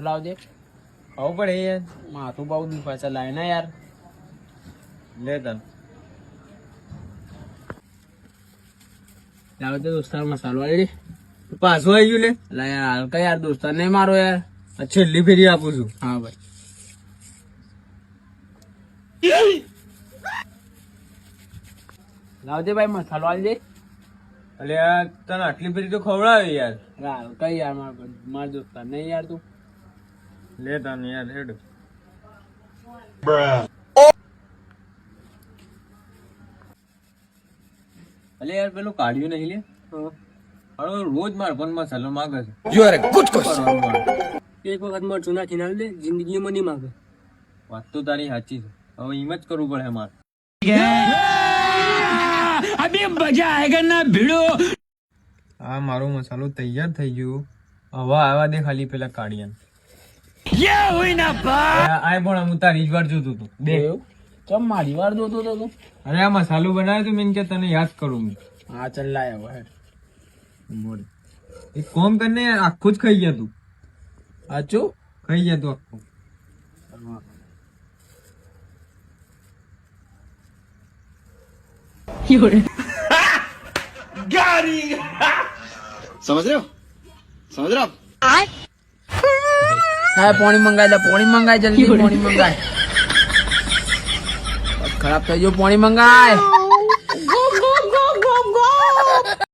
લાવજે આવું પડે યાર માથું બહુ દુખાય છે લાય ને યાર લે તન લાવજે દોસ્તાર મસાલો વાળી પાછું આવી ગયું લે લા યાર હાલ કઈ યાર દોસ્તાર નહીં મારો યાર આ છેલ્લી ફેરી આપું છું હા ભાઈ લાવજે ભાઈ મસાલો વાળી એટલે આ તને આટલી ફેરી તો ખવડાવે યાર હાલ કઈ યાર મારા દોસ્તાર નહીં યાર તું લે તને યાર હેડ અલે યાર પેલું કાઢ્યું નહીં લે હવે રોજ માર પણ મસાલો માંગે છે You are a good question. એક વખત મરચું નાખીને આવી દે જિંદગીમાં નહીં માગે વાત તો તારી સાચી છે હવે એમ જ કરવું પડે મારે આ મારો મસાલો તૈયાર થઈ ગયો હવે આવા દે ખાલી પેલા કાઢિયા આ પણ હું તારી જ વાર જોતો હતો દે ચમ મારી વાર જોતો તો તું અરે આ મસાલો બનાવ્યો તો મેં કે તને યાદ કરું હું હા ચાલ લાય હવે બોલ એક કોમ કરીને આખું જ ખાઈ ગયા તું સાચું ખાઈ ગયા તું આખું समझ रहे हो? समझ रहे हो? હા પાણી મંગાય લે પાણી મંગાય જલ્દી પાણી મંગાય ખરાબ થઈ ગયું પાણી મંગાય